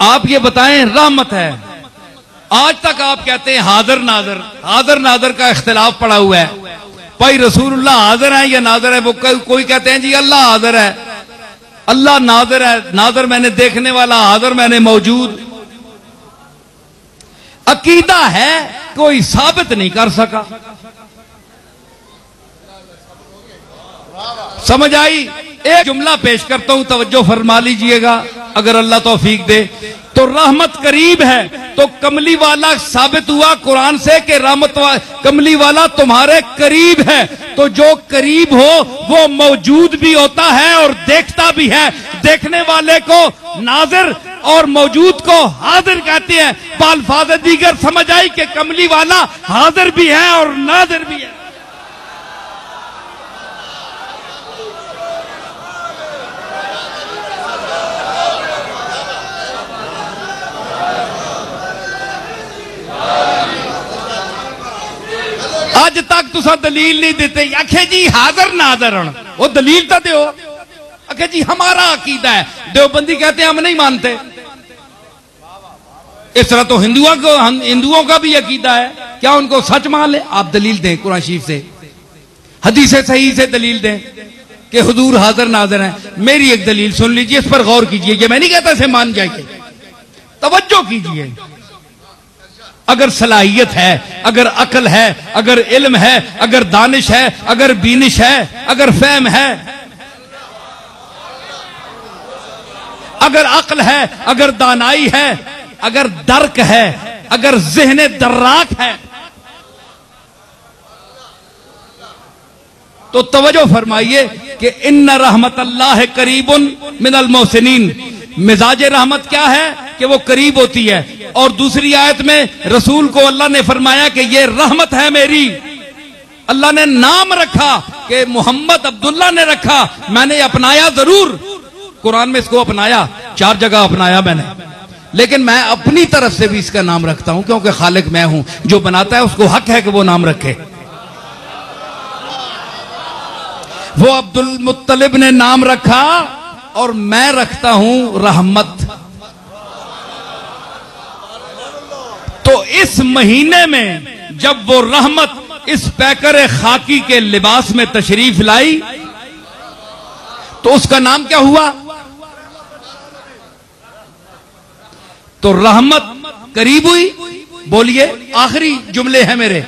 आप ये बताएं रहमत है। आज तक आप कहते हैं हाजिर नाजर, हाजिर नाजर का इख्तिलाफ पड़ा हुआ है। भाई रसूलुल्लाह हाजिर है या नाजर है? वो कोई कहते हैं जी अल्लाह हाजिर है, अल्लाह नाजर है, नाजर मैंने देखने वाला, हाजिर मैंने मौजूद। अकीदा है, कोई साबित नहीं कर सका। समझ आई? एक जुमला पेश करता हूं, तवज्जो फरमा लीजिएगा अगर अल्लाह तौफीक दे। तो रहमत करीब है, तो कमली वाला साबित हुआ कुरान से कि कमली वाला तुम्हारे करीब है। तो जो करीब हो वो मौजूद भी होता है और देखता भी है। देखने वाले को नाजिर और मौजूद को हाजिर कहते हैं। बाल्फाज़ दीगर समझ आई कि कमली वाला हाजिर भी है और नाजिर भी है। अज तक तुसा दलील नहीं देते। आखे जी हाजिर नाजर, वो दलील तो दो। आखे जी हमारा अकीदा है। देवबंदी कहते हैं हम नहीं मानते। इस तरह तो हिंदुओं का भी अकीदा है। क्या उनको सच मान ले? आप दलील दें कुरान शरीफ से, हदीस सही से दलील दें कि हुजूर हाजिर नाजर हैं। मेरी एक दलील सुन लीजिए, इस पर गौर कीजिए। ये मैं नहीं कहता इसे मान जाइए, तवज्जो कीजिए। अगर सलाहियत है, अगर अकल है, अगर इल्म है, अगर दानिश है, अगर बीनिश है, अगर फहम है, अगर अक्ल है, अगर दानाई है, अगर दर्क है, अगर ज़हने दर्राक है, तो तवज्जो फरमाइए कि इन्ना रहमतल्लाह करीबुन मिनल मोहसिनीन। मिजाज रहमत क्या है कि वो करीब होती है। और दूसरी आयत में रसूल को अल्लाह ने फरमाया कि ये रहमत है मेरी। अल्लाह ने नाम रखा कि मोहम्मद अब्दुल्ला ने रखा। मैंने अपनाया जरूर, कुरान में इसको अपनाया, 4 जगह अपनाया मैंने, लेकिन मैं अपनी तरफ से भी इसका नाम रखता हूं क्योंकि खालिक मैं हूं। जो बनाता है उसको हक है कि वो नाम रखे। वो अब्दुल मुत्तलिब ने नाम रखा और मैं रखता हूं रहमत। तो इस महीने में जब वो रहमत इस पैकर खाकी के लिबास में तशरीफ लाई तो उसका नाम क्या हुआ? तो रहमत करीब हुई। बोलिए, आखिरी जुमले हैं मेरे,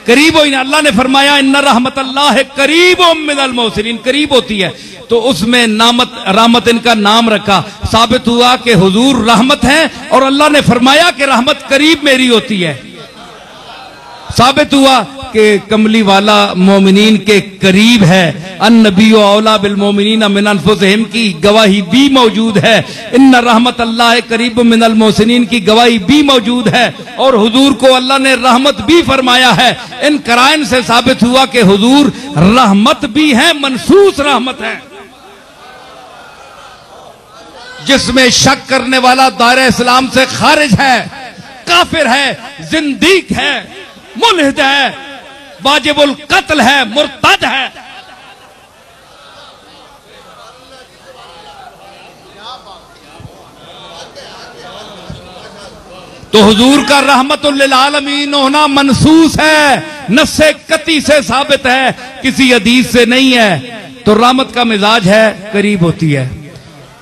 करीब हुई ना। अल्लाह ने फरमाया इन्ना रहमतल्लाह करीबुम मिनल मोहसिनीन, करीब होती है। तो उसमें रहमत इनका नाम रखा। साबित हुआ कि हुजूर रहमत है और अल्लाह ने फरमाया कि रहमत करीब मेरी होती है। साबित हुआ कि कमली वाला मोमिनीन के करीब है। अन्नबी औला बिल मोमिनीन मिन अनफुसिहिम की गवाही भी मौजूद है। इन्ना रहमतल्लाह करीब मिनल मोहसिनीन की गवाही भी मौजूद है। और हुजूर को अल्लाह ने रहमत भी फरमाया है। इन कराइन से साबित हुआ कि हुजूर रहमत भी है, मनसूस रहमत है। जिसमें शक करने वाला दायरा इस्लाम से खारिज है, काफिर है, जिंदीक है, मुल्हिद है, वाजिबुल कत्ल है, मुर्तद है। तो हुजूर का रहमतुल लिल आलमीन होना मनसूस है, नस्से कती से साबित है, किसी हदीस से नहीं है। तो रहमत का मिजाज है, करीब होती है।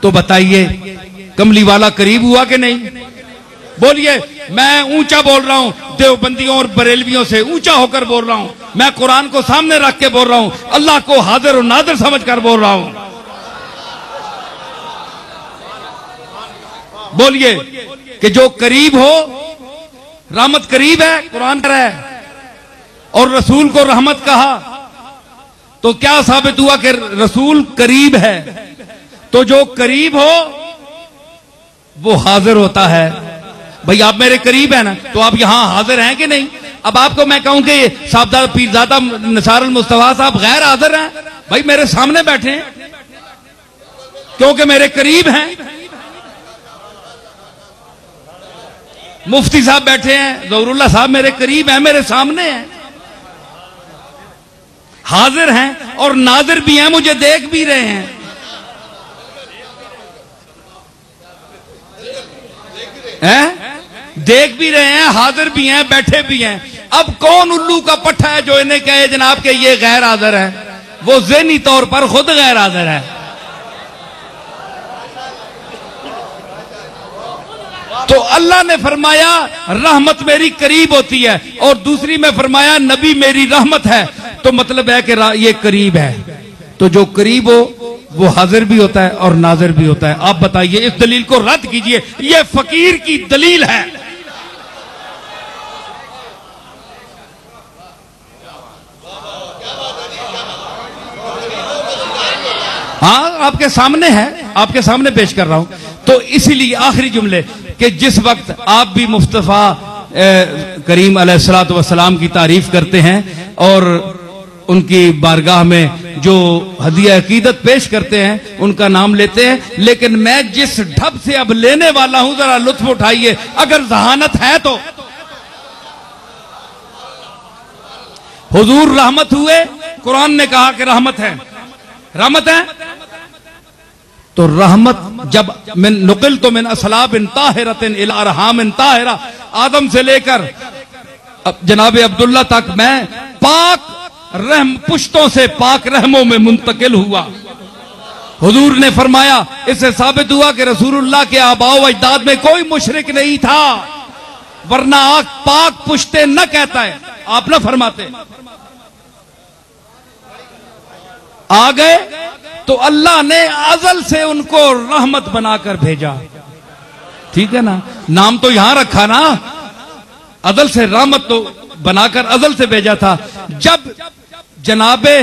तो बताइए कमली वाला करीब हुआ कि नहीं? बोलिए। मैं ऊंचा बोल रहा हूं, देवबंदियों और बरेलवियों से ऊंचा होकर बोल रहा हूं। मैं कुरान को सामने रख के बोल रहा हूं, अल्लाह को हाजिर और नादिर समझकर बोल रहा हूं। बोलिए कि जो करीब हो, रहमत करीब है, कुरान कह रहा है, और रसूल को रहमत कहा। तो क्या साबित हुआ कि रसूल करीब है? तो जो करीब हो वो हाजिर होता है। भाई आप मेरे करीब है ना, तो आप यहां हाजिर हैं कि नहीं? अब आपको मैं कहूं कि साहबजादा पीरजादा निसारुल मुस्तफा साहब गैर हाजिर हैं, भाई मेरे सामने बैठे हैं क्योंकि मेरे करीब हैं। मुफ्ती साहब बैठे हैं, ज़हूरुल्लाह साहब मेरे करीब हैं, मेरे सामने हैं, हाजिर हैं और नाजिर भी हैं, मुझे देख भी रहे हैं। हैं, देख भी रहे हैं, हाजिर भी हैं, बैठे भी हैं। अब कौन उल्लू का पट्टा है जो इन्हें कहे जनाब के ये गैर हाजिर है? वो ज़हनी तौर पर खुद गैर हाजिर है। तो अल्लाह ने फरमाया रहमत मेरी करीब होती है, और दूसरी में फरमाया नबी मेरी रहमत है। तो मतलब है कि ये करीब है। तो जो करीब हो वो हाजिर भी होता है और नाजिर भी होता है। आप बताइए, इस दलील को रद्द कीजिए, ये फकीर की दलील है। हाँ, आपके सामने है, आपके सामने पेश कर रहा हूं। तो इसीलिए आखिरी जुमले कि जिस वक्त आप भी मुस्तफा करीम अलैहिस्सलातु वस्सलाम की तारीफ करते हैं और उनकी बारगाह में जो हदिया अकीदत पेश करते हैं उनका नाम लेते हैं, लेकिन मैं जिस ढब से अब लेने वाला हूं जरा लुत्फ उठाइए, अगर जहानत है तो। हुजूर रहमत हुए, कुरान ने कहा कि रहमत है, रहमत है। तो रहमत जब मिन नुकिल तो मिन असलाबिन ताहिरतिन इला अरहामिन ताहिरा, आदम से लेकर जनाब अब्दुल्ला तक मैं पाक रहम पुश्तों से पाक रहमों में मुंतकिल हुआ। हुजूर ने फरमाया, इससे साबित हुआ कि रसूलुल्लाह के आबाओ अजदाद में कोई मुशरिक नहीं था, वरना आग पाक पुश्ते न कहता है। आप ना फरमाते, आ गए तो अल्लाह ने अजल से उनको रहमत बनाकर भेजा। ठीक है ना, नाम तो यहां रखा ना, अजल से रहमत तो बनाकर अजल से भेजा था। जब जनाबे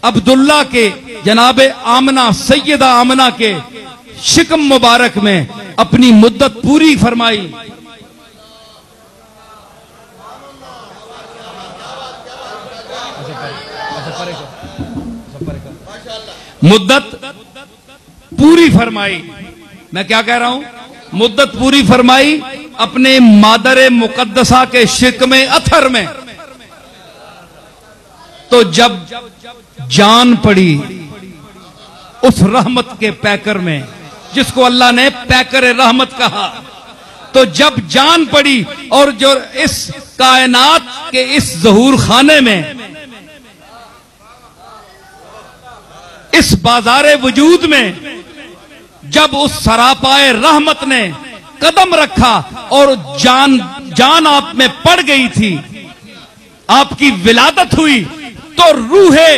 अब्दुल्ला के, जनाबे आमना, सैयदा आमना के शिकम मुबारक में अपनी मुद्दत पूरी फरमाई, मुद्दत पूरी फरमाई। मैं क्या कह रहा हूं? मुद्दत पूरी फरमाई अपने मादर मुकद्दसा के शिकमे अथर में। तो जब जान पड़ी उस रहमत के पैकर में, जिसको अल्लाह ने पैकर रहमत कहा, तो जब जान पड़ी और जो इस कायनात के इस ज़हूर खाने में, इस बाजारे वजूद में जब उस सरापाए रहमत ने कदम रखा और जान आप में पड़ गई थी, आपकी विलादत हुई, तो रूहे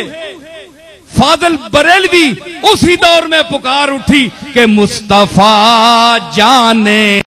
फाजिल बरेलवी उसी दौर में पुकार उठी कि मुस्तफा जाने